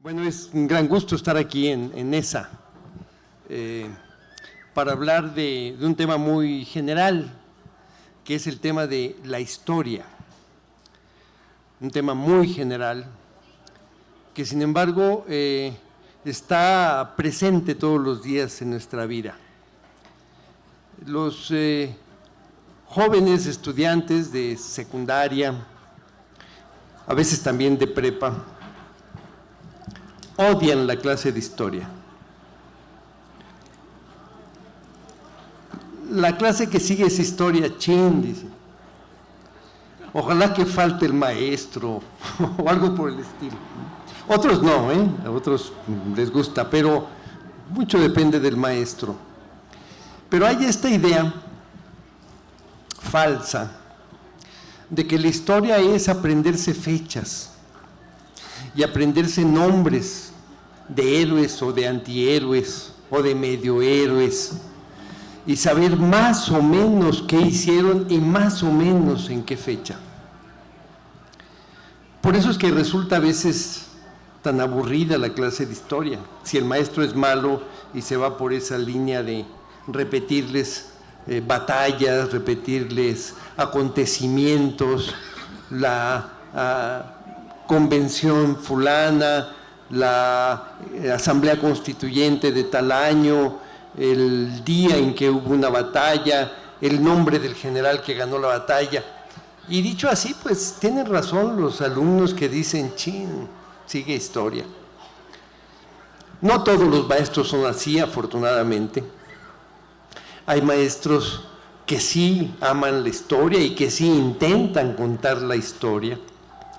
Bueno, es un gran gusto estar aquí en ESA para hablar de un tema muy general, que es el tema de la historia. Un tema muy general, que sin embargo está presente todos los días en nuestra vida. Los jóvenes estudiantes de secundaria, a veces también de prepa, odian la clase de historia. La clase que sigue es historia, chin, dice. Ojalá que falte el maestro o algo por el estilo. Otros no, a otros les gusta, pero mucho depende del maestro. Pero hay esta idea falsa de que la historia es aprenderse fechas y aprenderse nombres de héroes o de antihéroes o de mediohéroes y saber más o menos qué hicieron y más o menos en qué fecha. Por eso es que resulta a veces tan aburrida la clase de historia, si el maestro es malo y se va por esa línea de repetirles batallas, repetirles acontecimientos, la convención fulana, la asamblea constituyente de tal año, el día en que hubo una batalla, el nombre del general que ganó la batalla. Y dicho así, pues tienen razón los alumnos que dicen, chin, sigue historia. No todos los maestros son así, afortunadamente. Hay maestros que sí aman la historia y que sí intentan contar la historia,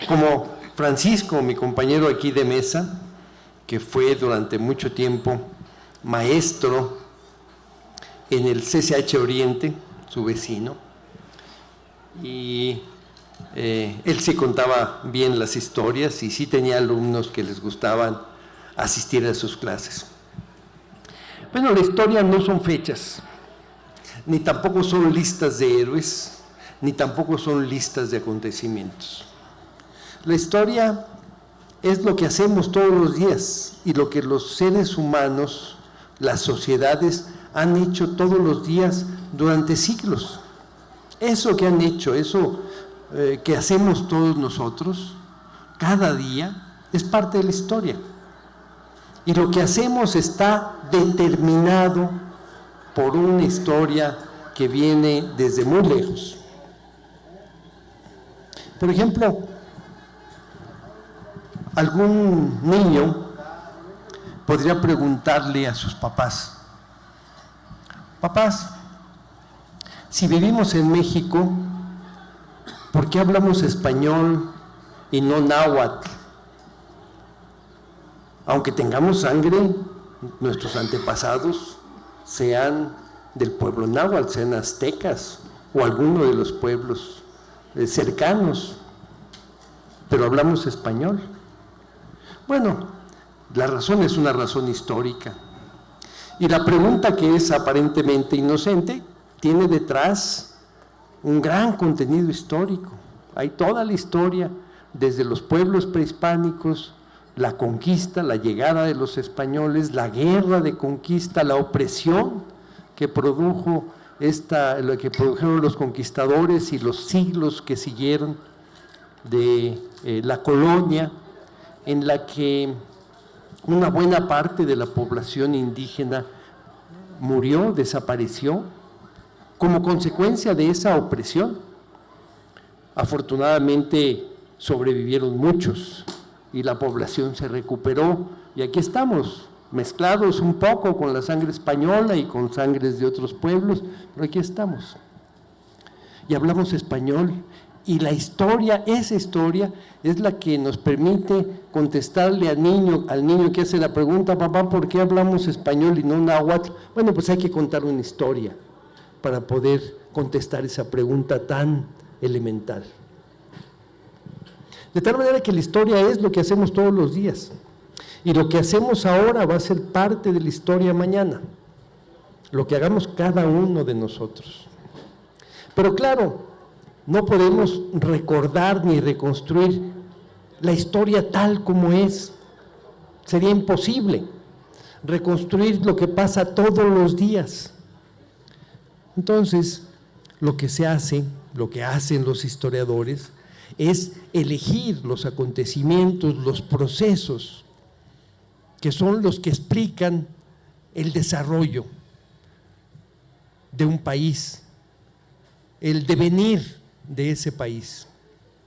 como Francisco, mi compañero aquí de mesa, que fue durante mucho tiempo maestro en el CCH Oriente, su vecino, y él sí contaba bien las historias y sí tenía alumnos que les gustaban asistir a sus clases. Bueno, la historia no son fechas, ni tampoco son listas de héroes, ni tampoco son listas de acontecimientos. La historia es lo que hacemos todos los días y lo que los seres humanos, las sociedades, han hecho todos los días durante siglos. Eso que han hecho, eso que hacemos todos nosotros, cada día, es parte de la historia. Y lo que hacemos está determinado por una historia que viene desde muy lejos. Por ejemplo, algún niño podría preguntarle a sus papás, papás, si vivimos en México, ¿por qué hablamos español y no náhuatl? Aunque tengamos sangre, nuestros antepasados sean del pueblo náhuatl, sean aztecas o alguno de los pueblos cercanos, pero hablamos español. Bueno, la razón es una razón histórica. Y la pregunta, que es aparentemente inocente, tiene detrás un gran contenido histórico. Hay toda la historia, desde los pueblos prehispánicos, la conquista, la llegada de los españoles, la guerra de conquista, la opresión que produjo lo que produjeron los conquistadores y los siglos que siguieron de la colonia, en la que una buena parte de la población indígena murió, desapareció, como consecuencia de esa opresión. Afortunadamente sobrevivieron muchos y la población se recuperó, y aquí estamos, mezclados un poco con la sangre española y con sangres de otros pueblos, pero aquí estamos. Y hablamos español. Y la historia, esa historia, es la que nos permite contestarle al niño que hace la pregunta, papá, ¿por qué hablamos español y no náhuatl? Bueno, pues hay que contar una historia para poder contestar esa pregunta tan elemental. De tal manera que la historia es lo que hacemos todos los días. Y lo que hacemos ahora va a ser parte de la historia mañana. Lo que hagamos cada uno de nosotros. Pero claro, no podemos recordar ni reconstruir la historia tal como es. Sería imposible reconstruir lo que pasa todos los días. Entonces, lo que se hace, lo que hacen los historiadores, es elegir los acontecimientos, los procesos, que son los que explican el desarrollo de un país, el devenir de ese país.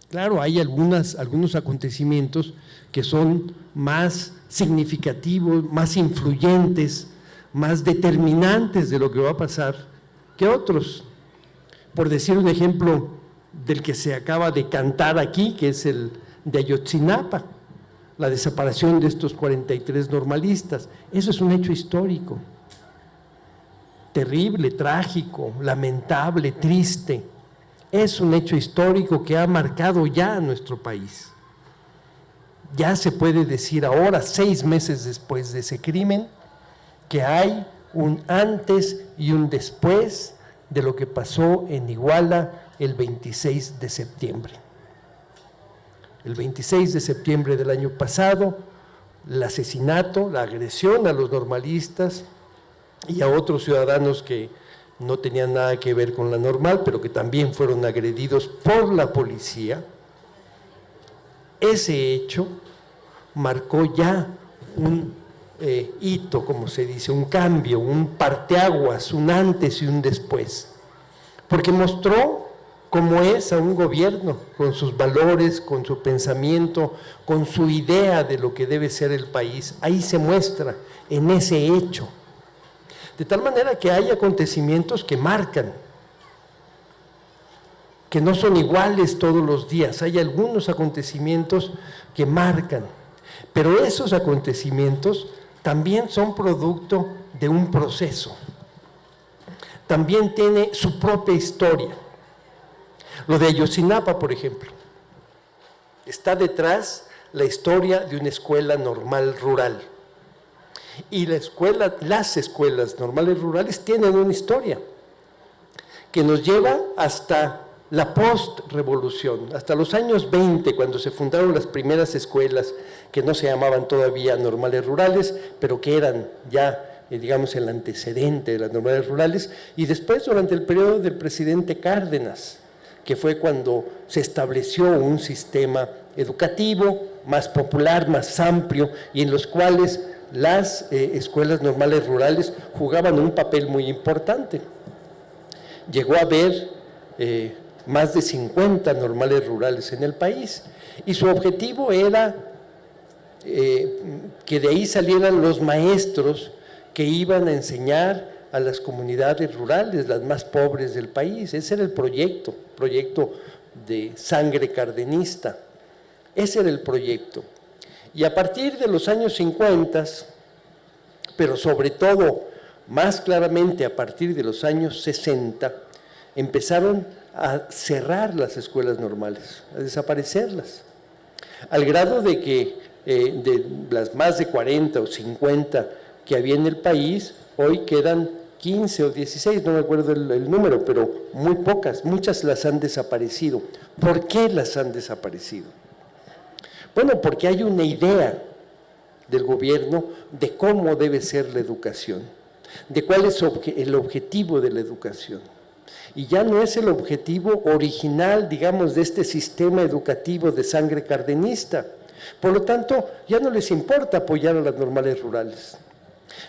Claro, hay algunos acontecimientos que son más significativos, más influyentes, más determinantes de lo que va a pasar que otros. Por decir un ejemplo del que se acaba de cantar aquí, que es el de Ayotzinapa, la desaparición de estos 43 normalistas. Eso es un hecho histórico, terrible, trágico, lamentable, triste. Es un hecho histórico que ha marcado ya a nuestro país. Ya se puede decir ahora, 6 meses después de ese crimen, que hay un antes y un después de lo que pasó en Iguala el 26 de septiembre. El 26 de septiembre del año pasado, el asesinato, la agresión a los normalistas y a otros ciudadanos que no tenían nada que ver con la normal, pero que también fueron agredidos por la policía. Ese hecho marcó ya un hito, como se dice, un cambio, un parteaguas, un antes y un después, porque mostró cómo es a un gobierno, con sus valores, con su pensamiento, con su idea de lo que debe ser el país. Ahí se muestra, en ese hecho. De tal manera que hay acontecimientos que marcan, que no son iguales todos los días. Hay algunos acontecimientos que marcan, pero esos acontecimientos también son producto de un proceso. También tiene su propia historia. Lo de Ayotzinapa, por ejemplo, está detrás la historia de una escuela normal rural. Y las escuelas normales rurales tienen una historia que nos lleva hasta la post-revolución, hasta los años 20, cuando se fundaron las primeras escuelas que no se llamaban todavía normales rurales, pero que eran ya, digamos, el antecedente de las normales rurales, y después durante el periodo del presidente Cárdenas, que fue cuando se estableció un sistema educativo más popular, más amplio, y en los cuales las escuelas normales rurales jugaban un papel muy importante. Llegó a haber más de 50 normales rurales en el país, y su objetivo era que de ahí salieran los maestros que iban a enseñar a las comunidades rurales, las más pobres del país. Ese era el proyecto de sangre cardenista. Ese era el proyecto. Y a partir de los años 50, pero sobre todo, más claramente a partir de los años 60, empezaron a cerrar las escuelas normales, a desaparecerlas, al grado de que de las más de 40 o 50 que había en el país, hoy quedan 15 o 16, no me acuerdo el número, pero muy pocas, muchas las han desaparecido. ¿Por qué las han desaparecido? Bueno, porque hay una idea del gobierno de cómo debe ser la educación, de cuál es el objetivo de la educación. Y ya no es el objetivo original, digamos, de este sistema educativo de sangre cardenista. Por lo tanto, ya no les importa apoyar a las normales rurales.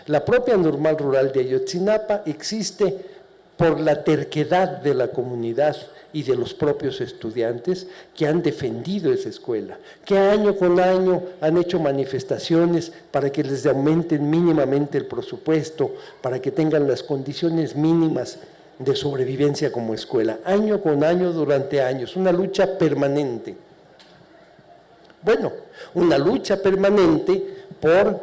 La propia normal rural de Ayotzinapa existe por la terquedad de la comunidad y de los propios estudiantes que han defendido esa escuela, que año con año han hecho manifestaciones para que les aumenten mínimamente el presupuesto, para que tengan las condiciones mínimas de sobrevivencia como escuela, año con año durante años, una lucha permanente. Bueno, una lucha permanente por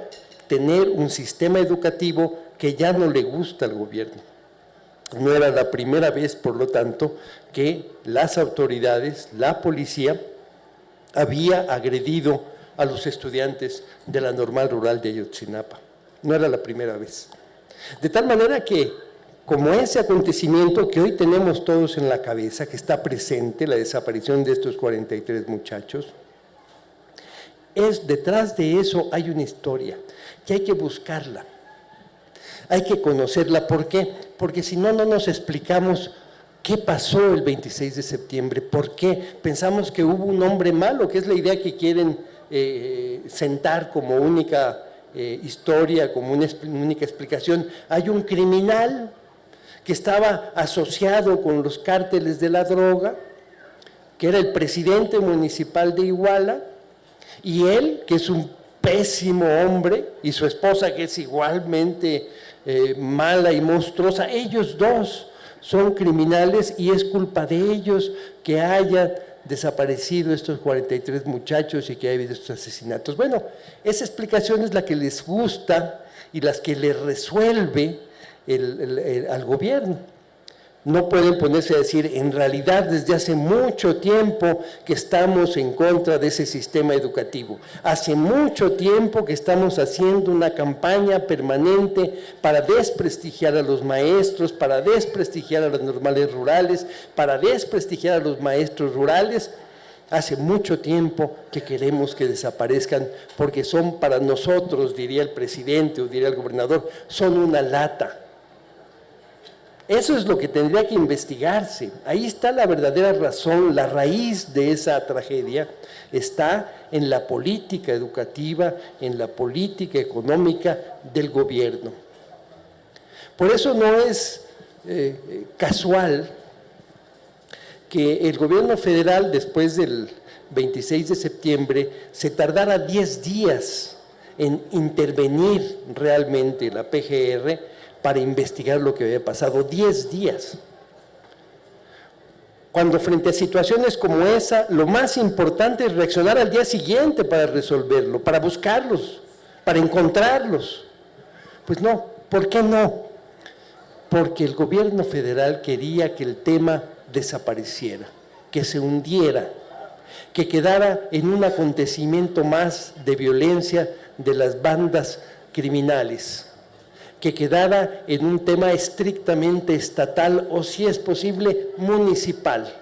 tener un sistema educativo que ya no le gusta al gobierno. No era la primera vez, por lo tanto, que las autoridades, la policía, había agredido a los estudiantes de la normal rural de Ayotzinapa. No era la primera vez. De tal manera que, como ese acontecimiento que hoy tenemos todos en la cabeza, que está presente, la desaparición de estos 43 muchachos, detrás de eso hay una historia, que hay que buscarla, hay que conocerla. ¿Por qué? Porque si no, no nos explicamos qué pasó el 26 de septiembre, por qué pensamos que hubo un hombre malo, que es la idea que quieren sentar como única historia, como una única explicación. Hay un criminal que estaba asociado con los cárteles de la droga, que era el presidente municipal de Iguala, y él, que es un pésimo hombre, y su esposa, que es igualmente mala y monstruosa, ellos dos son criminales y es culpa de ellos que hayan desaparecido estos 43 muchachos y que haya habido estos asesinatos. Bueno, esa explicación es la que les gusta y las que les resuelve al gobierno. No pueden ponerse a decir, en realidad desde hace mucho tiempo que estamos en contra de ese sistema educativo. Hace mucho tiempo que estamos haciendo una campaña permanente para desprestigiar a los maestros, para desprestigiar a las normales rurales, para desprestigiar a los maestros rurales. Hace mucho tiempo que queremos que desaparezcan porque son para nosotros, diría el presidente o diría el gobernador, son una lata. Eso es lo que tendría que investigarse. Ahí está la verdadera razón, la raíz de esa tragedia está en la política educativa, en la política económica del gobierno. Por eso no es casual que el gobierno federal, después del 26 de septiembre, se tardara 10 días en intervenir realmente la PGR para investigar lo que había pasado. 10 días. Cuando frente a situaciones como esa, lo más importante es reaccionar al día siguiente para resolverlo, para buscarlos, para encontrarlos. Pues no, ¿por qué no? Porque el gobierno federal quería que el tema desapareciera, que se hundiera, que quedara en un acontecimiento más de violencia de las bandas criminales, que quedara en un tema estrictamente estatal o, si es posible, municipal,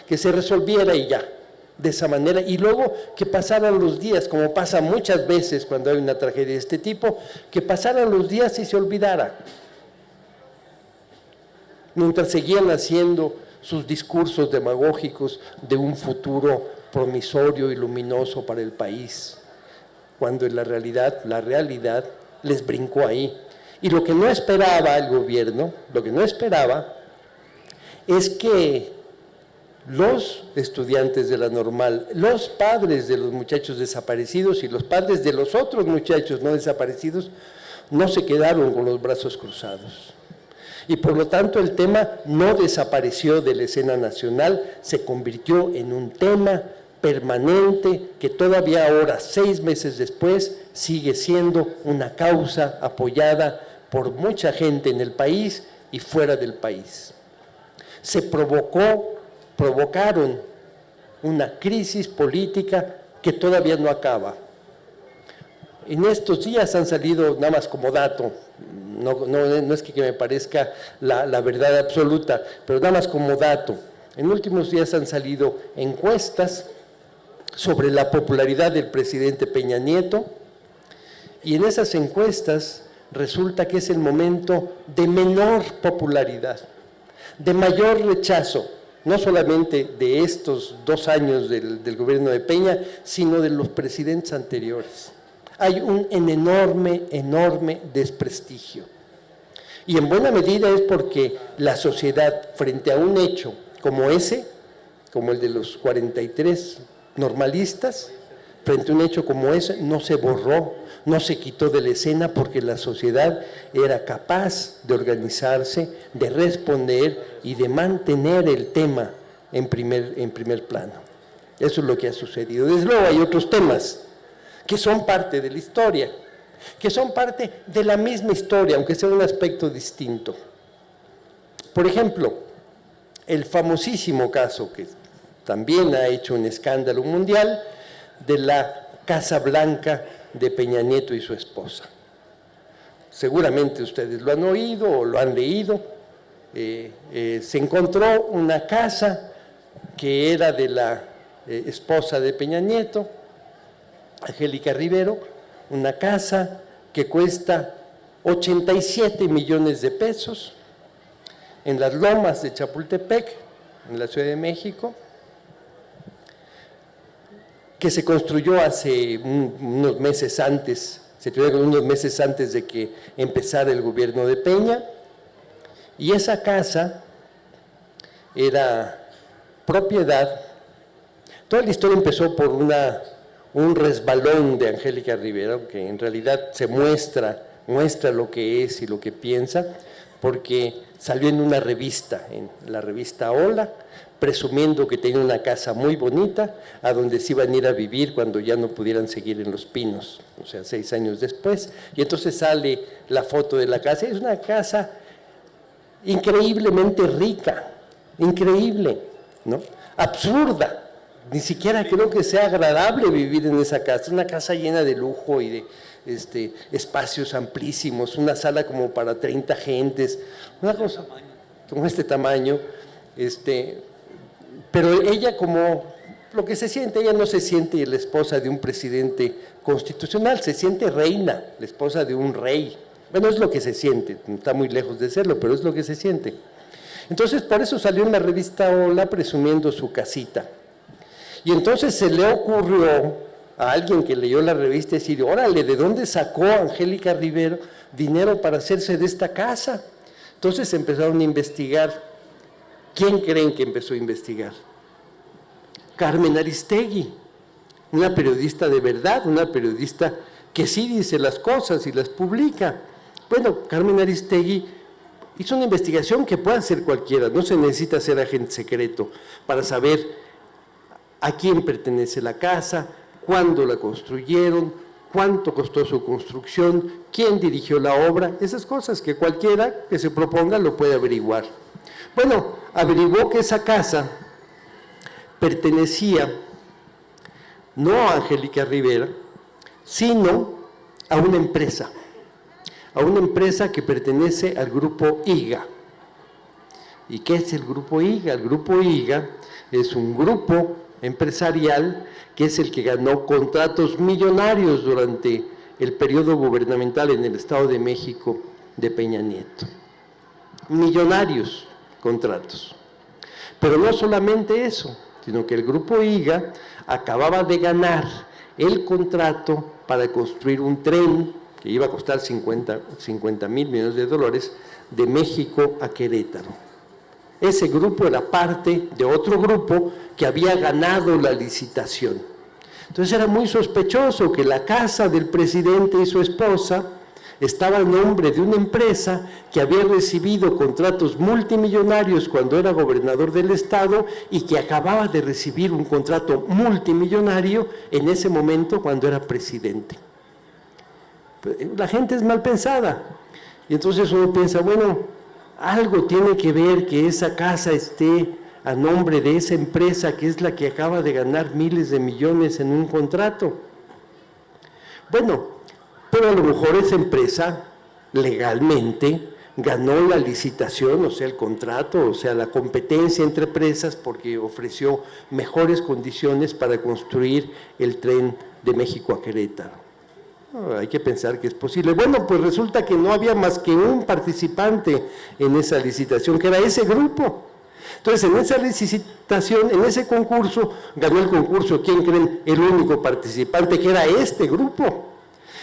que se resolviera y ya, de esa manera, y luego que pasaran los días, como pasa muchas veces cuando hay una tragedia de este tipo, que pasaran los días y se olvidara, mientras seguían haciendo sus discursos demagógicos de un futuro promisorio y luminoso para el país, cuando en la realidad les brincó ahí. Y lo que no esperaba el gobierno, lo que no esperaba es que los estudiantes de la normal, los padres de los muchachos desaparecidos y los padres de los otros muchachos no desaparecidos no se quedaron con los brazos cruzados. Y por lo tanto el tema no desapareció de la escena nacional, se convirtió en un tema permanente que todavía ahora, 6 meses después, sigue siendo una causa apoyada por mucha gente en el país y fuera del país. Se provocaron una crisis política que todavía no acaba. En estos días han salido, nada más como dato, no es que me parezca la verdad absoluta, pero nada más como dato, en últimos días han salido encuestas sobre la popularidad del presidente Peña Nieto, y en esas encuestas resulta que es el momento de menor popularidad, de mayor rechazo, no solamente de estos 2 años del gobierno de Peña, sino de los presidentes anteriores. Hay un enorme desprestigio. Y en buena medida es porque la sociedad, frente a un hecho como ese, como el de los 43 normalistas, frente a un hecho como ese, no se borró, no se quitó de la escena porque la sociedad era capaz de organizarse, de responder y de mantener el tema en primer plano. Eso es lo que ha sucedido. Desde luego hay otros temas que son parte de la historia, que son parte de la misma historia, aunque sea un aspecto distinto. Por ejemplo, el famosísimo caso que también ha hecho un escándalo mundial de la Casa Blanca de Peña Nieto y su esposa. Seguramente ustedes lo han oído o lo han leído. Se encontró una casa que era de la esposa de Peña Nieto, Angélica Rivero, una casa que cuesta 87 millones de pesos en las lomas de Chapultepec, en la Ciudad de México, que se construyó hace unos meses antes, se tuvieron unos meses antes de que empezara el gobierno de Peña, y esa casa era propiedad. Toda la historia empezó por un resbalón de Angélica Rivero, que en realidad se muestra lo que es y lo que piensa, porque salió en una revista, en la revista Hola, presumiendo que tenía una casa muy bonita, a donde se iban a ir a vivir cuando ya no pudieran seguir en Los Pinos, o sea, 6 años después, y entonces sale la foto de la casa. Es una casa increíblemente rica, increíble, ¿no? Absurda, ni siquiera creo que sea agradable vivir en esa casa, una casa llena de lujo y de espacios amplísimos, una sala como para 30 gentes, una cosa como este tamaño, pero ella como lo que se siente, ella no se siente la esposa de un presidente constitucional, se siente reina, la esposa de un rey. Bueno, es lo que se siente, está muy lejos de serlo, pero es lo que se siente. Entonces, por eso salió en la revista Hola presumiendo su casita. Y entonces se le ocurrió a alguien que leyó la revista decir, órale, ¿de dónde sacó Angélica Rivero dinero para hacerse de esta casa? Entonces empezaron a investigar. ¿Quién creen que empezó a investigar? Carmen Aristegui, una periodista de verdad, una periodista que sí dice las cosas y las publica. Bueno, Carmen Aristegui hizo una investigación que puede hacer cualquiera, no se necesita ser agente secreto para saber a quién pertenece la casa, cuándo la construyeron, cuánto costó su construcción, quién dirigió la obra, esas cosas que cualquiera que se proponga lo puede averiguar. Bueno, averiguó que esa casa pertenecía no a Angélica Rivero, sino a una empresa que pertenece al Grupo IGA. ¿Y qué es el Grupo IGA? El Grupo IGA es un grupo empresarial que es el que ganó contratos millonarios durante el periodo gubernamental en el Estado de México de Peña Nieto. Millonarios contratos. Pero no solamente eso, sino que el Grupo IGA acababa de ganar el contrato para construir un tren que iba a costar 50 mil millones de dólares de México a Querétaro. Ese grupo era parte de otro grupo que había ganado la licitación. Entonces era muy sospechoso que la casa del presidente y su esposa estaba en nombre de una empresa que había recibido contratos multimillonarios cuando era gobernador del estado y que acababa de recibir un contrato multimillonario en ese momento cuando era presidente. La gente es mal pensada y entonces uno piensa, bueno, algo tiene que ver que esa casa esté a nombre de esa empresa que es la que acaba de ganar miles de millones en un contrato. Bueno, pero a lo mejor esa empresa legalmente ganó la licitación, o sea, el contrato, o sea, la competencia entre empresas porque ofreció mejores condiciones para construir el tren de México a Querétaro. Hay que pensar que es posible. Bueno, pues resulta que no había más que un participante en esa licitación, que era ese grupo. Entonces, en esa licitación, en ese concurso, ganó el concurso, ¿quién creen? El único participante, que era este grupo.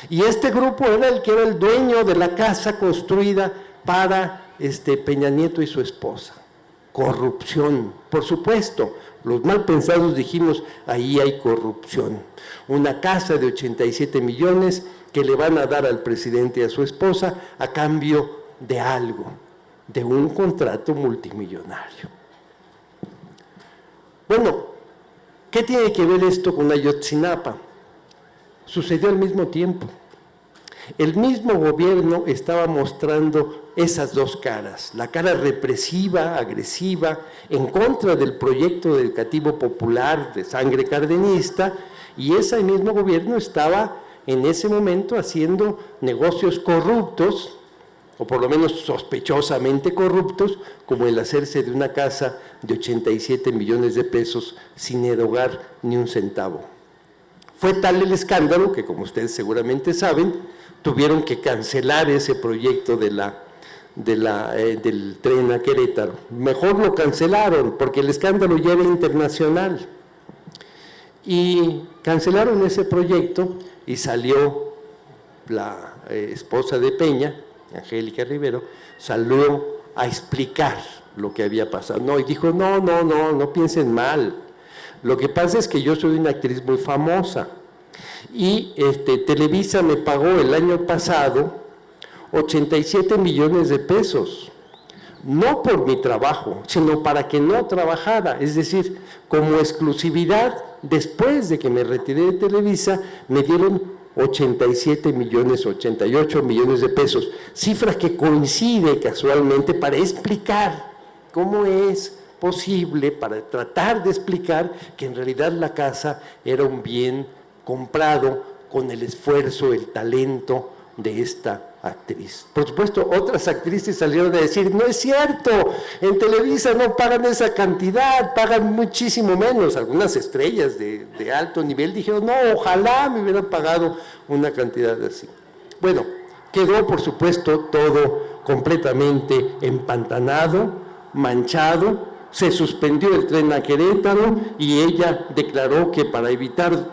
Y este grupo era el que era el dueño de la casa construida para Peña Nieto y su esposa. Corrupción, por supuesto. Los mal pensados dijimos, ahí hay corrupción. Una casa de 87 millones que le van a dar al presidente y a su esposa a cambio de algo, de un contrato multimillonario. Bueno, ¿qué tiene que ver esto con Ayotzinapa? Sucedió al mismo tiempo. El mismo gobierno estaba mostrando esas dos caras, la cara represiva, agresiva, en contra del proyecto educativo popular de sangre cardenista, y ese mismo gobierno estaba en ese momento haciendo negocios corruptos, o por lo menos sospechosamente corruptos, como el hacerse de una casa de 87 millones de pesos sin erogar ni un centavo. Fue tal el escándalo que, como ustedes seguramente saben, tuvieron que cancelar ese proyecto del tren a Querétaro. Mejor lo cancelaron porque el escándalo ya era internacional. Y cancelaron ese proyecto y salió la esposa de Peña, Angélica Rivero, salió a explicar lo que había pasado. No, y dijo, no piensen mal. Lo que pasa es que yo soy una actriz muy famosa y Televisa me pagó el año pasado 87 millones de pesos, no por mi trabajo, sino para que no trabajara, es decir, como exclusividad, después de que me retiré de Televisa, me dieron 87 millones, 88 millones de pesos, cifra que coincide casualmente para explicar cómo es posible, para tratar de explicar que en realidad la casa era un bien comprado con el esfuerzo, el talento de esta actriz. Por supuesto, otras actrices salieron a decir, no es cierto, en Televisa no pagan esa cantidad, pagan muchísimo menos. Algunas estrellas de alto nivel dijeron, no, ojalá me hubieran pagado una cantidad así. Bueno, quedó por supuesto todo completamente empantanado, manchado, se suspendió el tren a Querétaro y ella declaró que para evitar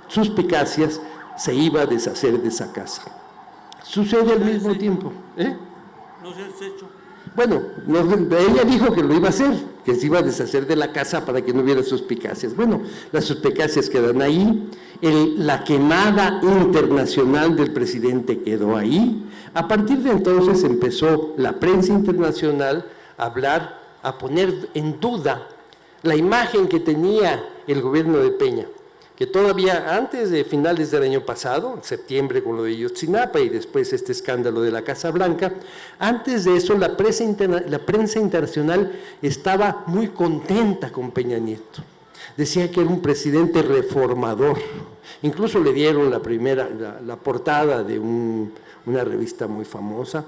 suspicacias se iba a deshacer de esa casa. Sucede al mismo tiempo. No se ha hecho. Bueno, ella dijo que lo iba a hacer, que se iba a deshacer de la casa para que no hubiera suspicacias. Bueno, las suspicacias quedan ahí, la quemada internacional del presidente quedó ahí. A partir de entonces empezó la prensa internacional a hablar, a poner en duda la imagen que tenía el gobierno de Peña, que todavía antes de finales del año pasado, en septiembre con lo de Ayotzinapa y después este escándalo de la Casa Blanca, antes de eso la prensa internacional estaba muy contenta con Peña Nieto. Decía que era un presidente reformador, incluso le dieron la portada de una revista muy famosa,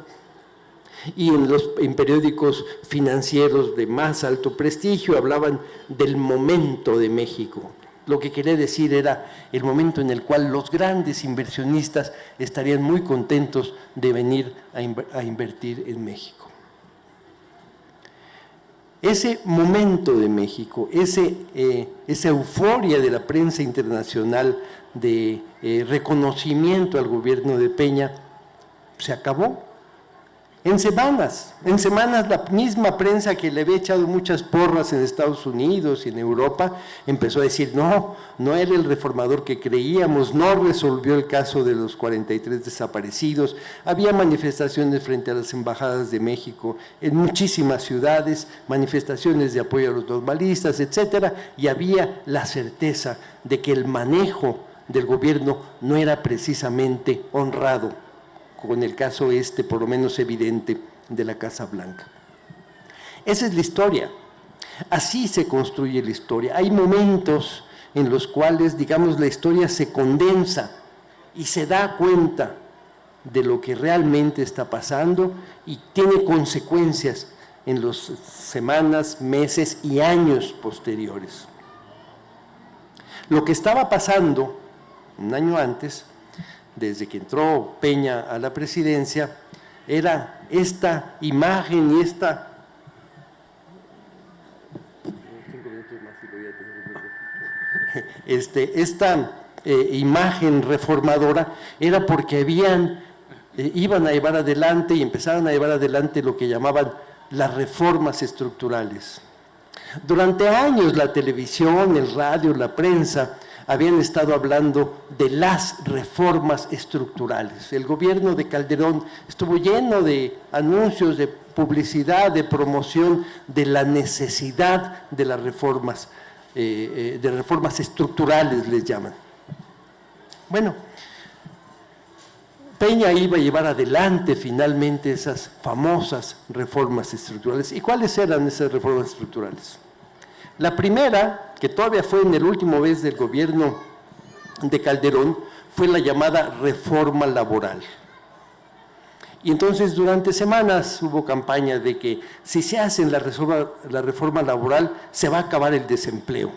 y en periódicos financieros de más alto prestigio hablaban del momento de México. Lo que quería decir era el momento en el cual los grandes inversionistas estarían muy contentos de venir a invertir en México. Ese momento de México, esa euforia de la prensa internacional de reconocimiento al gobierno de Peña, se acabó. En semanas la misma prensa que le había echado muchas porras en Estados Unidos y en Europa empezó a decir, no era el reformador que creíamos, no resolvió el caso de los 43 desaparecidos, había manifestaciones frente a las embajadas de México en muchísimas ciudades, manifestaciones de apoyo a los normalistas, etcétera, y había la certeza de que el manejo del gobierno no era precisamente honrado, con el caso por lo menos evidente, de la Casa Blanca. Esa es la historia, así se construye la historia. Hay momentos en los cuales, digamos, la historia se condensa y se da cuenta de lo que realmente está pasando y tiene consecuencias en las semanas, meses y años posteriores. Lo que estaba pasando un año antes, desde que entró Peña a la presidencia, era esta imagen y esta imagen reformadora, era porque iban a llevar adelante y empezaron a llevar adelante lo que llamaban las reformas estructurales. Durante años la televisión, el radio, la prensa habían estado hablando de las reformas estructurales. El gobierno de Calderón estuvo lleno de anuncios, de publicidad, de promoción de la necesidad de las reformas, de reformas estructurales les llaman. Bueno, Peña iba a llevar adelante finalmente esas famosas reformas estructurales. ¿Y cuáles eran esas reformas estructurales? La primera, que todavía fue en el último mes del gobierno de Calderón, fue la llamada reforma laboral. Y entonces durante semanas hubo campaña de que si se hace la reforma laboral se va a acabar el desempleo.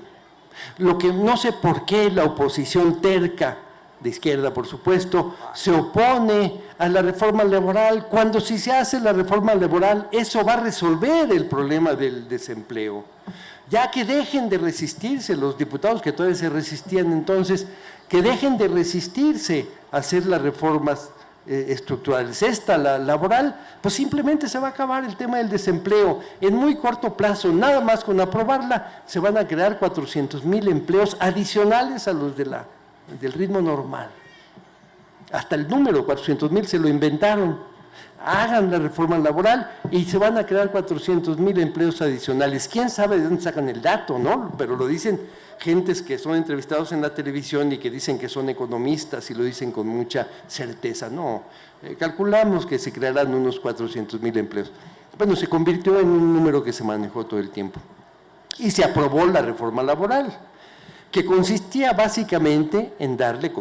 Lo que no sé por qué la oposición terca, de izquierda por supuesto, se opone a la reforma laboral, cuando si se hace la reforma laboral, eso va a resolver el problema del desempleo. Ya que dejen de resistirse, los diputados que todavía se resistían entonces, que dejen de resistirse a hacer las reformas estructurales. Esta, la laboral, pues simplemente se va a acabar el tema del desempleo en muy corto plazo. Nada más con aprobarla se van a crear 400,000 empleos adicionales a los del ritmo normal. Hasta el número 400,000 se lo inventaron. Hagan la reforma laboral y se van a crear 400,000 empleos adicionales. ¿Quién sabe de dónde sacan el dato, no? Pero lo dicen gentes que son entrevistados en la televisión y que dicen que son economistas y lo dicen con mucha certeza. No, calculamos que se crearán unos 400,000 empleos. Bueno, se convirtió en un número que se manejó todo el tiempo. Y se aprobó la reforma laboral, que consistía básicamente en darle,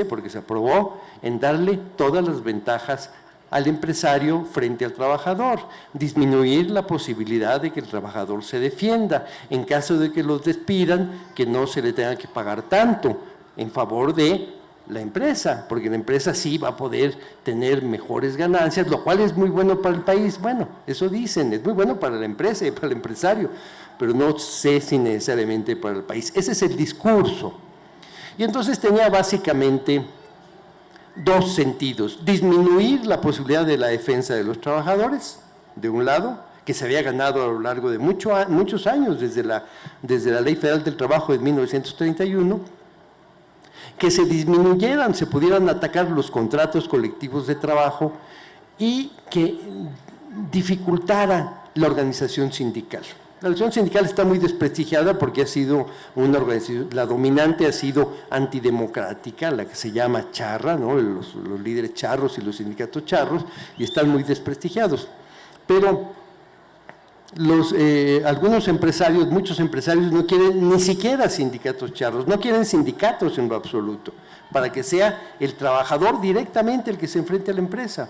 porque se aprobó, en darle todas las ventajas al empresario frente al trabajador, disminuir la posibilidad de que el trabajador se defienda, en caso de que los despidan, que no se le tenga que pagar tanto, en favor de la empresa, porque la empresa sí va a poder tener mejores ganancias, lo cual es muy bueno para el país. Bueno, eso dicen, es muy bueno para la empresa y para el empresario, pero no sé si necesariamente para el país. Ese es el discurso. Y entonces tenía básicamente dos sentidos: disminuir la posibilidad de la defensa de los trabajadores, de un lado, que se había ganado a lo largo de muchos años, desde la Ley Federal del Trabajo de 1931, que se disminuyeran, se pudieran atacar los contratos colectivos de trabajo y que dificultara la organización sindical. La organización sindical está muy desprestigiada porque ha sido una organización, la dominante ha sido antidemocrática, la que se llama charra, ¿no? Los líderes charros y los sindicatos charros, y están muy desprestigiados. Pero algunos empresarios, muchos empresarios no quieren ni siquiera sindicatos charros, no quieren sindicatos en lo absoluto, para que sea el trabajador directamente el que se enfrente a la empresa.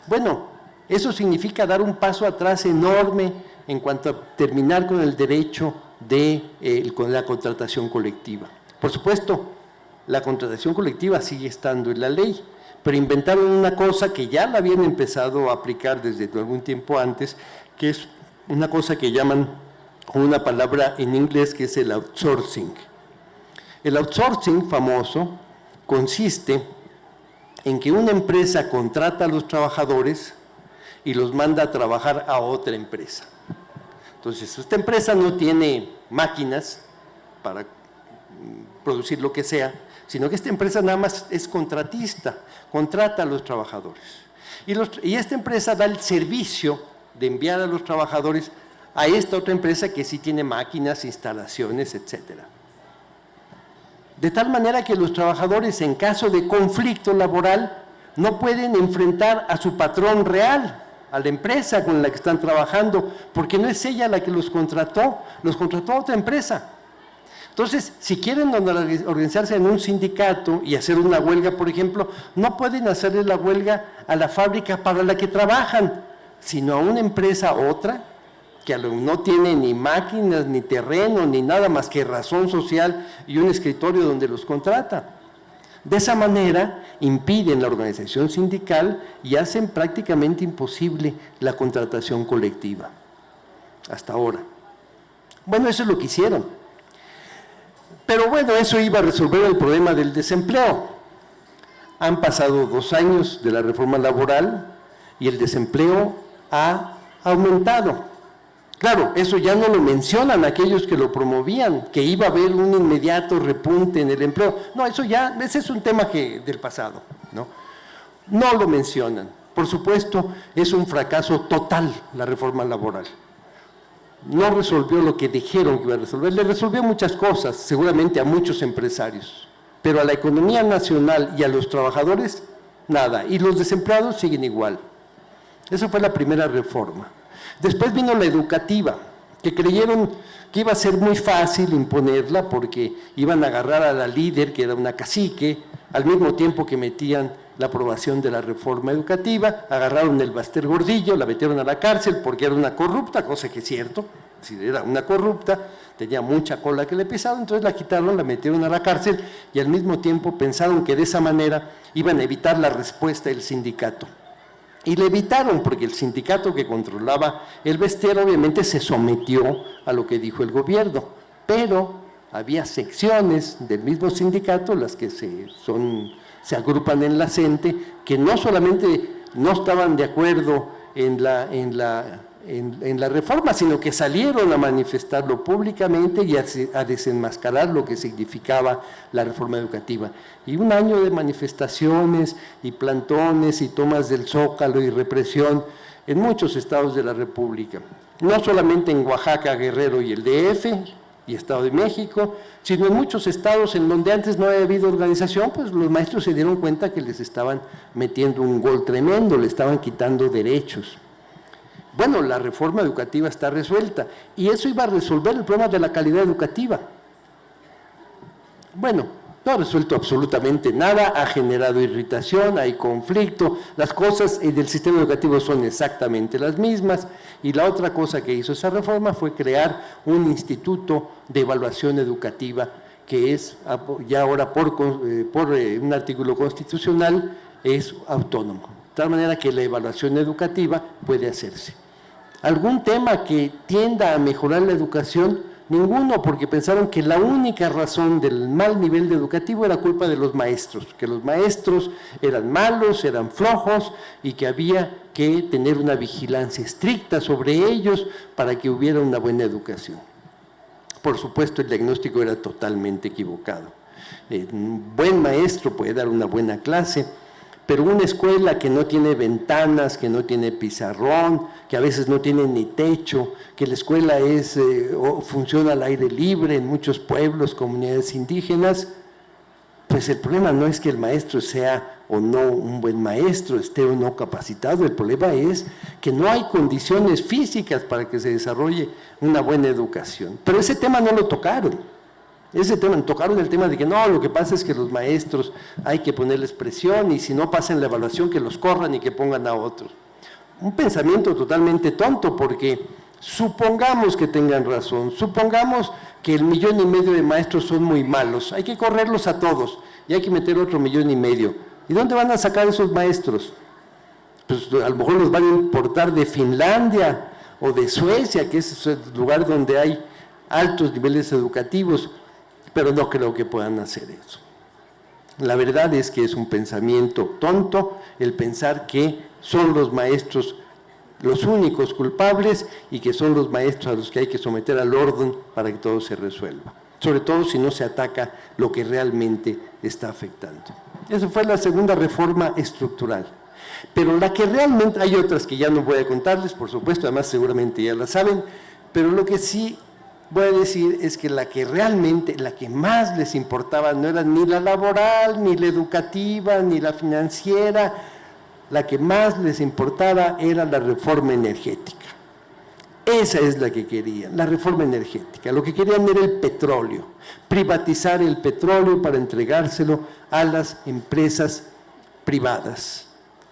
Bueno, eso significa dar un paso atrás enorme en cuanto a terminar con el derecho con la contratación colectiva. Por supuesto, la contratación colectiva sigue estando en la ley, pero inventaron una cosa que ya la habían empezado a aplicar desde algún tiempo antes, que es una cosa que llaman, con una palabra en inglés, que es el outsourcing. El outsourcing famoso consiste en que una empresa contrata a los trabajadores y los manda a trabajar a otra empresa. Entonces, esta empresa no tiene máquinas para producir lo que sea, sino que esta empresa nada más es contratista, contrata a los trabajadores. Y esta empresa da el servicio de enviar a los trabajadores a esta otra empresa que sí tiene máquinas, instalaciones, etcétera. De tal manera que los trabajadores, en caso de conflicto laboral, no pueden enfrentar a su patrón real, a la empresa con la que están trabajando, porque no es ella la que los contrató a otra empresa. Entonces, si quieren organizarse en un sindicato y hacer una huelga, por ejemplo, no pueden hacerle la huelga a la fábrica para la que trabajan, sino a una empresa otra, que no tiene ni máquinas, ni terreno, ni nada más que razón social y un escritorio donde los contrata. De esa manera impiden la organización sindical y hacen prácticamente imposible la contratación colectiva, hasta ahora. Bueno, eso es lo que hicieron. Pero bueno, eso iba a resolver el problema del desempleo. Han pasado 2 años de la reforma laboral y el desempleo ha aumentado. Claro, eso ya no lo mencionan aquellos que lo promovían, que iba a haber un inmediato repunte en el empleo. No, ese es un tema del pasado, ¿no? No lo mencionan. Por supuesto, es un fracaso total la reforma laboral. No resolvió lo que dijeron que iba a resolver, le resolvió muchas cosas, seguramente a muchos empresarios, pero a la economía nacional y a los trabajadores, nada. Y los desempleados siguen igual. Esa fue la primera reforma. Después vino la educativa, que creyeron que iba a ser muy fácil imponerla porque iban a agarrar a la líder, que era una cacique, al mismo tiempo que metían la aprobación de la reforma educativa, agarraron el Baster Gordillo, la metieron a la cárcel porque era una corrupta, cosa que es cierto, decir, era una corrupta, tenía mucha cola que le pesaba, entonces la quitaron, la metieron a la cárcel y al mismo tiempo pensaron que de esa manera iban a evitar la respuesta del sindicato. Y le evitaron porque el sindicato que controlaba el Bester obviamente se sometió a lo que dijo el gobierno, pero había secciones del mismo sindicato, las que se agrupan en la CENTE, que no solamente no estaban de acuerdo en la reforma, sino que salieron a manifestarlo públicamente y a desenmascarar lo que significaba la reforma educativa. Y un año de manifestaciones y plantones y tomas del Zócalo y represión en muchos estados de la República, no solamente en Oaxaca, Guerrero y el DF y Estado de México, sino en muchos estados en donde antes no había habido organización, pues los maestros se dieron cuenta que les estaban metiendo un gol tremendo, le estaban quitando derechos. Bueno, la reforma educativa está resuelta y eso iba a resolver el problema de la calidad educativa. Bueno, no ha resuelto absolutamente nada, ha generado irritación, hay conflicto, las cosas del sistema educativo son exactamente las mismas y la otra cosa que hizo esa reforma fue crear un instituto de evaluación educativa que es ya ahora por un artículo constitucional es autónomo, de tal manera que la evaluación educativa puede hacerse. ¿Algún tema que tienda a mejorar la educación? Ninguno, porque pensaron que la única razón del mal nivel educativo era culpa de los maestros, que los maestros eran malos, eran flojos y que había que tener una vigilancia estricta sobre ellos para que hubiera una buena educación. Por supuesto, el diagnóstico era totalmente equivocado. Un buen maestro puede dar una buena clase, pero una escuela que no tiene ventanas, que no tiene pizarrón, que a veces no tiene ni techo, que la escuela funciona al aire libre en muchos pueblos, comunidades indígenas, pues el problema no es que el maestro sea o no un buen maestro, esté o no capacitado, el problema es que no hay condiciones físicas para que se desarrolle una buena educación. Pero ese tema no lo tocaron. Tocaron el tema de que no, lo que pasa es que los maestros hay que ponerles presión y si no pasan la evaluación que los corran y que pongan a otros. Un pensamiento totalmente tonto porque supongamos que tengan razón, supongamos que 1,5 millones de maestros son muy malos, hay que correrlos a todos y hay que meter otro 1,5 millones. ¿Y dónde van a sacar esos maestros? Pues a lo mejor los van a importar de Finlandia o de Suecia, que es el lugar donde hay altos niveles educativos, pero no creo que puedan hacer eso. La verdad es que es un pensamiento tonto el pensar que son los maestros los únicos culpables y que son los maestros a los que hay que someter al orden para que todo se resuelva, sobre todo si no se ataca lo que realmente está afectando. Esa fue la segunda reforma estructural. Pero la que realmente, hay otras que ya no voy a contarles, por supuesto, además seguramente ya la saben, pero lo que sí voy a decir es que la que realmente, la que más les importaba no era ni la laboral, ni la educativa, ni la financiera, la que más les importaba era la reforma energética. Esa es la que querían, la reforma energética. Lo que querían era el petróleo, privatizar el petróleo para entregárselo a las empresas privadas,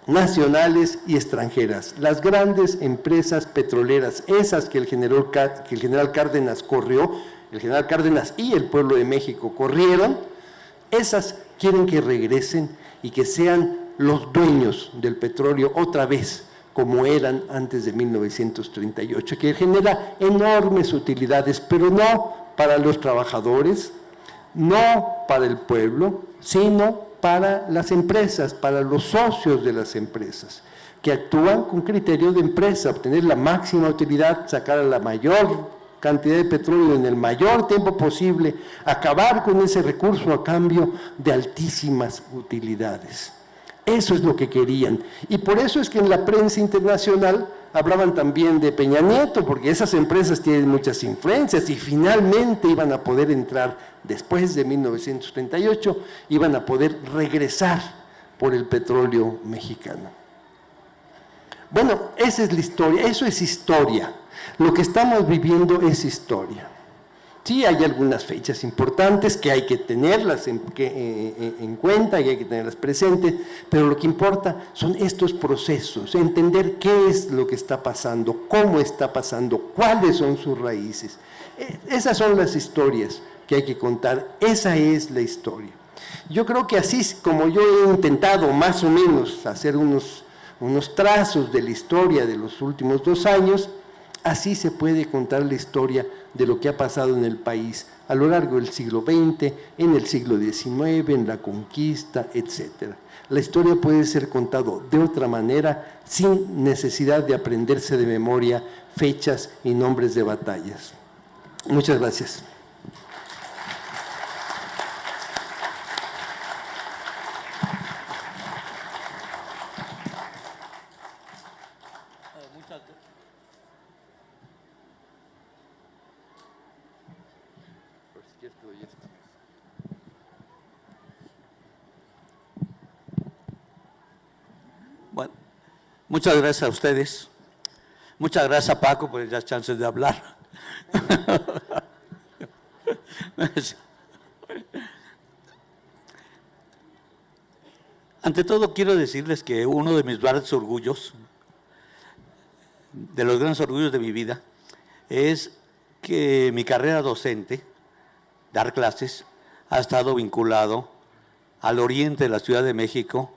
nacionales y extranjeras, las grandes empresas petroleras, esas que el general Cárdenas corrió, el general Cárdenas y el pueblo de México corrieron, esas quieren que regresen y que sean los dueños del petróleo otra vez, como eran antes de 1938, que genera enormes utilidades, pero no para los trabajadores, no para el pueblo, sino para las empresas, para los socios de las empresas, que actúan con criterio de empresa, obtener la máxima utilidad, sacar la mayor cantidad de petróleo en el mayor tiempo posible, acabar con ese recurso a cambio de altísimas utilidades. Eso es lo que querían. Y por eso es que en la prensa internacional hablaban también de Peña Nieto, porque esas empresas tienen muchas influencias y finalmente iban a poder entrar, después de 1938, iban a poder regresar por el petróleo mexicano. Bueno, esa es la historia, eso es historia. Lo que estamos viviendo es historia. Sí, hay algunas fechas importantes que hay que tenerlas en cuenta y hay que tenerlas presentes, pero lo que importa son estos procesos, entender qué es lo que está pasando, cómo está pasando, cuáles son sus raíces. Esas son las historias que hay que contar, esa es la historia. Yo creo que así como yo he intentado más o menos hacer unos trazos de la historia de los últimos 2 años, así se puede contar la historia de lo que ha pasado en el país a lo largo del siglo XX, en el siglo XIX, en la conquista, etc. La historia puede ser contado de otra manera, sin necesidad de aprenderse de memoria fechas y nombres de batallas. Muchas gracias. Bueno, muchas gracias a ustedes. Muchas gracias a Paco por las chances de hablar. Ante todo, quiero decirles que uno de mis grandes orgullos, de los grandes orgullos de mi vida, es que mi carrera docente, dar clases, ha estado vinculado al oriente de la Ciudad de México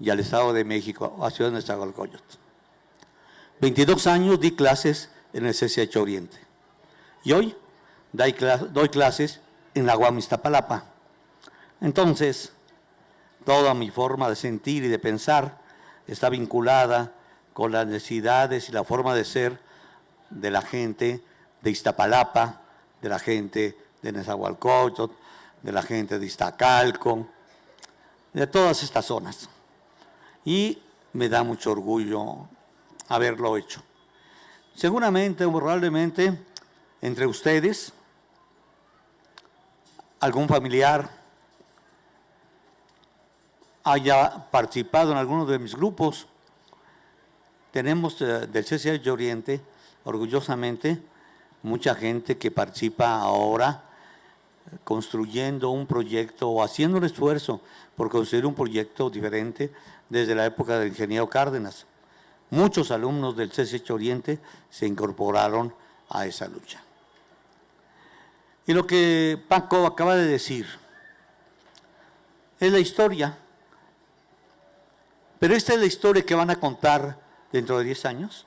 y al Estado de México, a Ciudad de Nezahualcóyotl. 22 años di clases en el CCH Oriente y hoy doy clases en la UAM Iztapalapa. Entonces, toda mi forma de sentir y de pensar está vinculada con las necesidades y la forma de ser de la gente de Iztapalapa, de la gente de Nezahualcóyotl, de la gente de Iztacalco, de todas estas zonas. Y me da mucho orgullo haberlo hecho. Seguramente o probablemente entre ustedes, algún familiar haya participado en alguno de mis grupos. Tenemos del CCH Oriente, orgullosamente, mucha gente que participa ahora construyendo un proyecto o haciendo un esfuerzo por construir un proyecto diferente desde la época del ingeniero Cárdenas. Muchos alumnos del CCH Oriente se incorporaron a esa lucha. Y lo que Paco acaba de decir es la historia, pero esta es la historia que van a contar dentro de 10 años.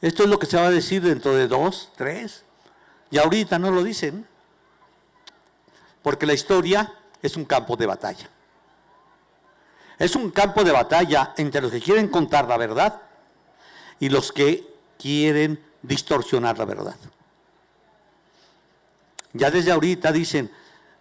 Esto es lo que se va a decir dentro de 2, 3, y ahorita no lo dicen, porque la historia es un campo de batalla. Es un campo de batalla entre los que quieren contar la verdad y los que quieren distorsionar la verdad. Ya desde ahorita dicen,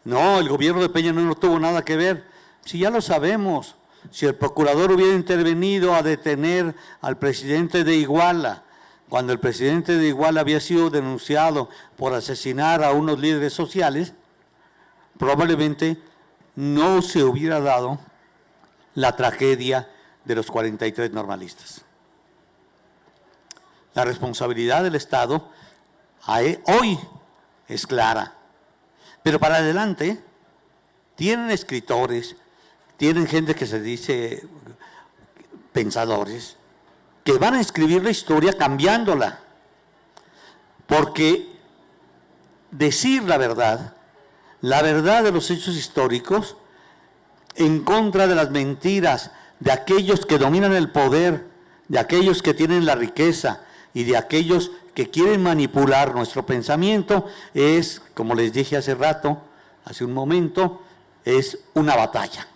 no, el gobierno de Peña no tuvo nada que ver. Si ya lo sabemos, si el procurador hubiera intervenido a detener al presidente de Iguala, cuando el presidente de Iguala había sido denunciado por asesinar a unos líderes sociales, probablemente no se hubiera dado la tragedia de los 43 normalistas. La responsabilidad del Estado hoy es clara, pero para adelante tienen escritores, tienen gente que se dice pensadores, que van a escribir la historia cambiándola, porque decir la verdad de los hechos históricos, en contra de las mentiras de aquellos que dominan el poder, de aquellos que tienen la riqueza y de aquellos que quieren manipular nuestro pensamiento, es, como les dije hace rato, hace un momento, es una batalla.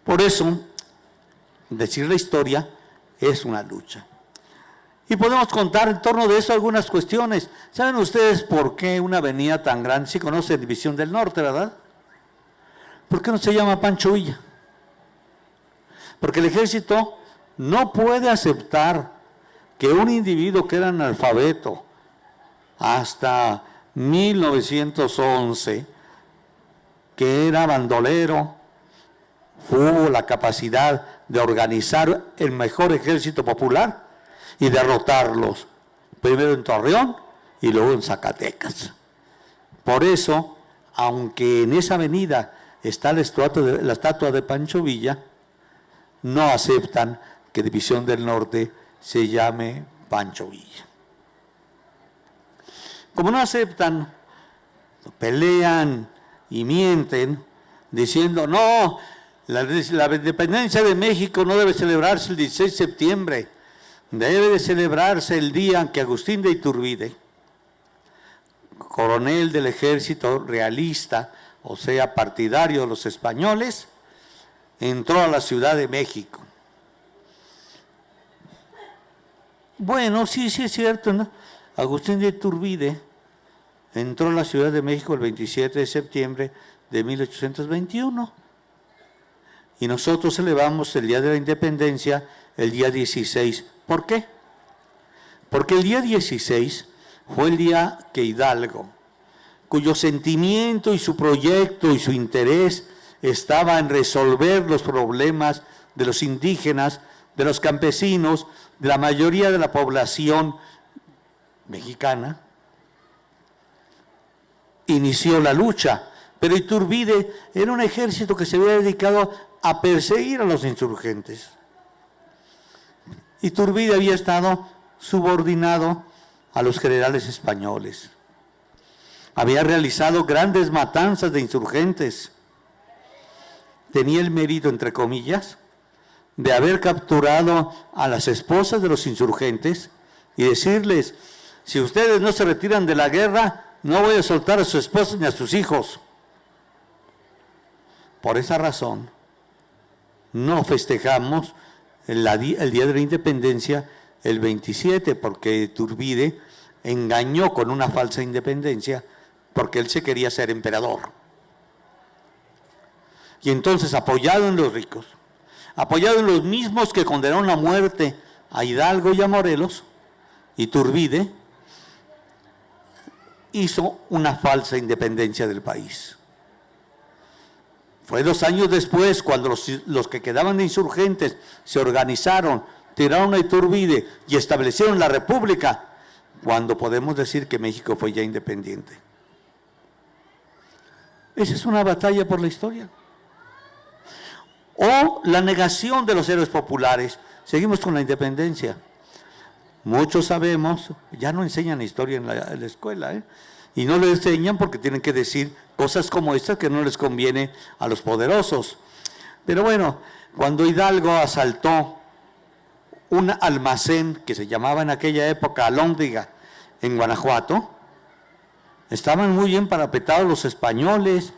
Por eso, decir la historia es una lucha. Y podemos contar en torno de eso algunas cuestiones. ¿Saben ustedes por qué una avenida tan grande, sí conocen División del Norte, ¿verdad? ¿Por qué no se llama Pancho Villa? Porque el ejército no puede aceptar que un individuo que era analfabeto hasta 1911, que era bandolero, tuvo la capacidad de organizar el mejor ejército popular y derrotarlos primero en Torreón y luego en Zacatecas. Por eso, aunque en esa avenida está la estatua de Pancho Villa, no aceptan que División del Norte se llame Pancho Villa. Como no aceptan, pelean y mienten diciendo, no, la independencia de México no debe celebrarse el 16 de septiembre, debe de celebrarse el día en que Agustín de Iturbide, coronel del ejército realista, o sea, partidario de los españoles, entró a la Ciudad de México. Bueno, sí es cierto, ¿no? Agustín de Iturbide entró a la Ciudad de México el 27 de septiembre de 1821 y nosotros celebramos el Día de la Independencia el día 16. ¿Por qué? Porque el día 16 fue el día que Hidalgo, cuyo sentimiento y su proyecto y su interés estaba en resolver los problemas de los indígenas, de los campesinos, de la mayoría de la población mexicana, inició la lucha. Pero Iturbide era un ejército que se había dedicado a perseguir a los insurgentes. Iturbide había estado subordinado a los generales españoles. Había realizado grandes matanzas de insurgentes. Tenía el mérito, entre comillas, de haber capturado a las esposas de los insurgentes y decirles, si ustedes no se retiran de la guerra, no voy a soltar a sus esposas ni a sus hijos. Por esa razón, no festejamos el Día de la Independencia el 27, porque Iturbide engañó con una falsa independencia, porque él se quería ser emperador. Y entonces, apoyado en los ricos, apoyado en los mismos que condenaron a muerte a Hidalgo y a Morelos, Iturbide hizo una falsa independencia del país. Fue 2 años después, cuando los que quedaban de insurgentes se organizaron, tiraron a Iturbide y establecieron la República, cuando podemos decir que México fue ya independiente. Esa es una batalla por la historia. O la negación de los héroes populares. Seguimos con la independencia. Muchos sabemos, ya no enseñan historia en la escuela, y no le enseñan porque tienen que decir cosas como estas que no les conviene a los poderosos. Pero bueno, cuando Hidalgo asaltó un almacén que se llamaba en aquella época Alhóndiga en Guanajuato, estaban muy bien parapetados los españoles,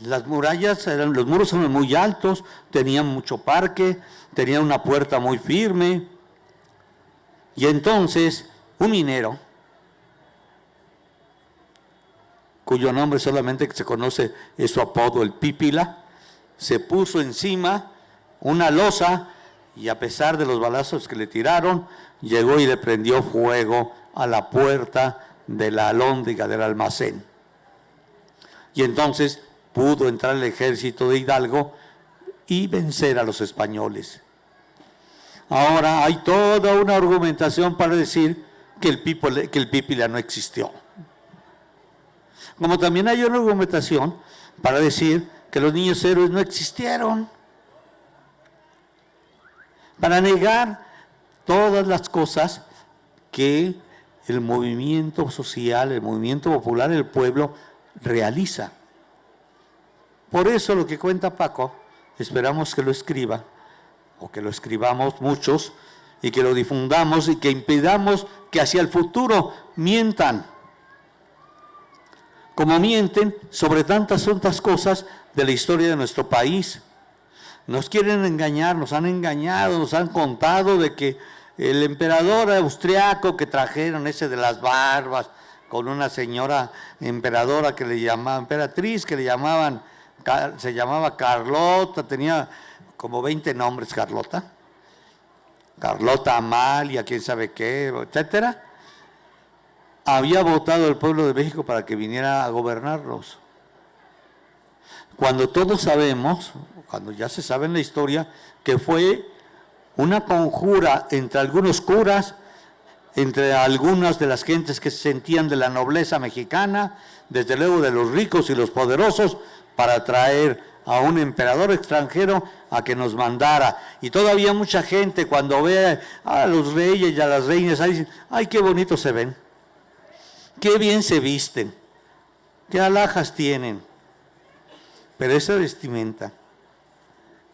las murallas, los muros eran muy altos, tenían mucho parque, tenían una puerta muy firme, y entonces un minero, cuyo nombre solamente se conoce es su apodo, el Pípila, se puso encima una losa y a pesar de los balazos que le tiraron, llegó y le prendió fuego a la puerta de la alhóndiga del almacén. Y entonces pudo entrar el ejército de Hidalgo y vencer a los españoles. Ahora hay toda una argumentación para decir que el Pípila no existió. Como también hay una argumentación para decir que los niños héroes no existieron. Para negar todas las cosas que el movimiento social, el movimiento popular, el pueblo realiza. Por eso lo que cuenta Paco, esperamos que lo escriba, o que lo escribamos muchos, y que lo difundamos y que impidamos que hacia el futuro mientan, como mienten sobre tantas otras cosas de la historia de nuestro país. Nos quieren engañar, nos han engañado, nos han contado de que el emperador austriaco que trajeron, ese de las barbas, con una señora emperadora que le llamaban, emperatriz que le llamaban, se llamaba Carlota, tenía como 20 nombres Carlota Amalia, quién sabe qué, etcétera, había votado el pueblo de México para que viniera a gobernarlos. Cuando todos sabemos, cuando ya se sabe en la historia, que fue una conjura entre algunos curas, entre algunas de las gentes que se sentían de la nobleza mexicana, desde luego de los ricos y los poderosos, para traer a un emperador extranjero a que nos mandara. Y todavía mucha gente cuando ve a los reyes y a las reinas, dicen, ay, qué bonitos se ven, qué bien se visten, qué alhajas tienen. Pero esa vestimenta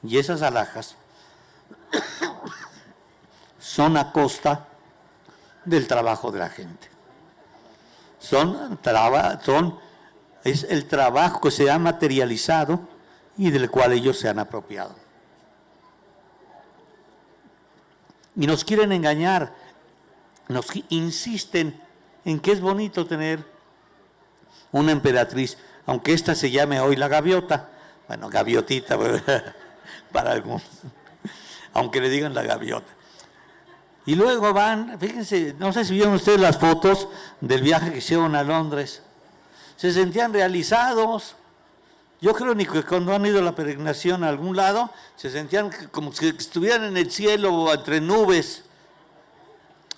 y esas alhajas son a costa del trabajo de la gente. Es el trabajo que se ha materializado y del cual ellos se han apropiado. Y nos quieren engañar, nos insisten en que es bonito tener una emperatriz, aunque esta se llame hoy la gaviota, bueno, gaviotita para algunos, aunque le digan la gaviota. Y luego van, fíjense, no sé si vieron ustedes las fotos del viaje que hicieron a Londres, se sentían realizados. Yo creo ni que cuando han ido a la peregrinación a algún lado, se sentían como si estuvieran en el cielo o entre nubes.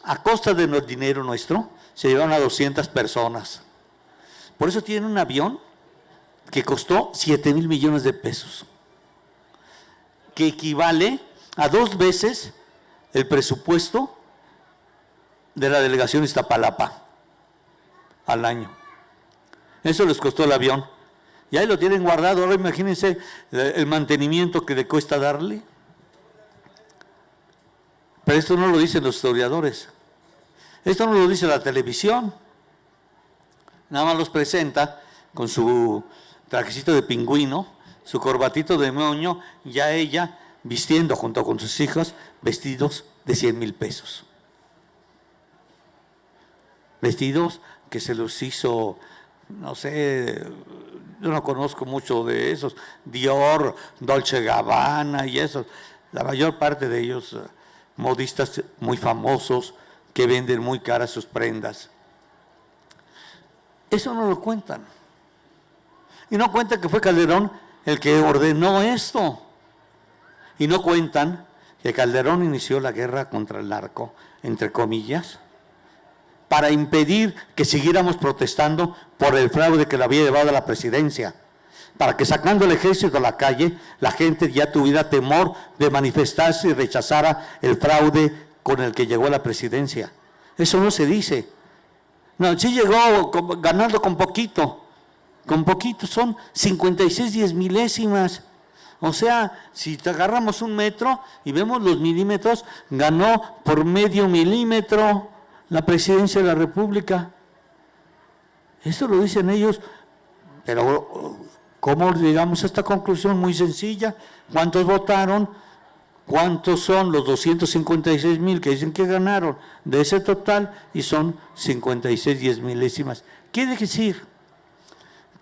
A costa de dinero nuestro, se llevaron a 200 personas. Por eso tienen un avión que costó 7,000 millones de pesos, que equivale a 2 veces el presupuesto de la delegación Iztapalapa al año. Eso les costó el avión. Y ahí lo tienen guardado. Ahora imagínense el mantenimiento que le cuesta darle. Pero esto no lo dicen los historiadores. Esto no lo dice la televisión. Nada más los presenta con su trajecito de pingüino, su corbatito de moño, ya ella vistiendo junto con sus hijos vestidos de 100,000 pesos. Vestidos que se los hizo, no sé, yo no conozco mucho de esos, Dior, Dolce Gabbana y esos, la mayor parte de ellos modistas muy famosos que venden muy caras sus prendas. Eso no lo cuentan. Y no cuentan que fue Calderón el que ordenó esto. Y no cuentan que Calderón inició la guerra contra el narco, entre comillas, para impedir que siguiéramos protestando por el fraude que le había llevado a la presidencia, para que sacando el ejército a la calle, la gente ya tuviera temor de manifestarse y rechazara el fraude con el que llegó a la presidencia. Eso no se dice. No, sí llegó ganando con poquito, son 56 10,000. O sea, si te agarramos un metro y vemos los milímetros, ganó por medio milímetro la presidencia de la República. Eso lo dicen ellos, pero ¿cómo llegamos a esta conclusión? Muy sencilla. ¿Cuántos votaron? ¿Cuántos son los 256,000 que dicen que ganaron de ese total? Y son 56 10,000. Quiere decir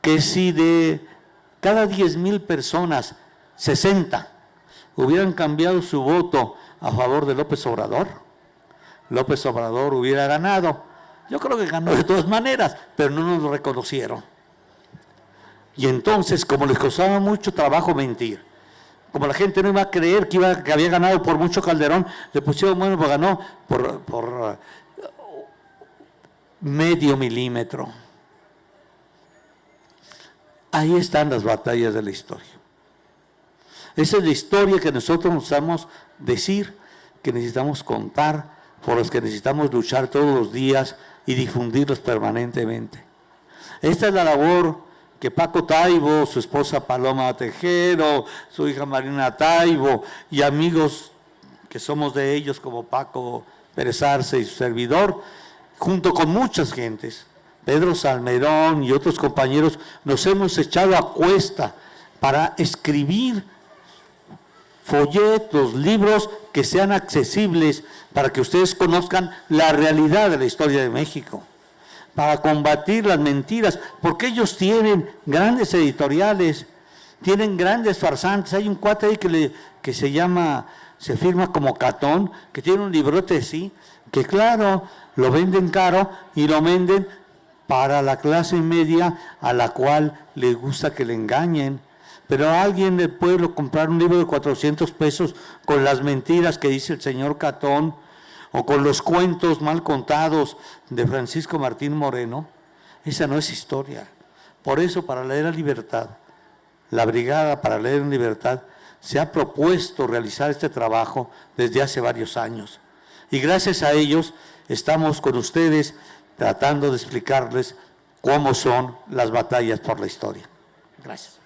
que si de cada 10,000 personas, 60 hubieran cambiado su voto a favor de López Obrador, López Obrador hubiera ganado. Yo creo que ganó de todas maneras, pero no nos lo reconocieron. Y entonces, como les costaba mucho trabajo mentir, como la gente no iba a creer que había ganado por mucho Calderón, le pusieron, bueno, pues ganó por medio milímetro. Ahí están las batallas de la historia. Esa es la historia que nosotros necesitamos decir, que necesitamos contar, por las que necesitamos luchar todos los días y difundirlos permanentemente. Esta es la labor que Paco Taibo, su esposa Paloma Tejero, su hija Marina Taibo y amigos que somos de ellos como Paco Pérez Arce y su servidor, junto con muchas gentes, Pedro Salmerón y otros compañeros, nos hemos echado a cuesta para escribir folletos, libros que sean accesibles para que ustedes conozcan la realidad de la historia de México, para combatir las mentiras, porque ellos tienen grandes editoriales, tienen grandes farsantes. Hay un cuate ahí que se firma como Catón, que tiene un librote así, que claro, lo venden caro y lo venden para la clase media a la cual le gusta que le engañen. Pero a alguien le puede comprar un libro de 400 pesos con las mentiras que dice el señor Catón, o con los cuentos mal contados de Francisco Martín Moreno, esa no es historia. Por eso, para leer a libertad, la Brigada para Leer en Libertad se ha propuesto realizar este trabajo desde hace varios años. Y gracias a ellos estamos con ustedes tratando de explicarles cómo son las batallas por la historia. Gracias.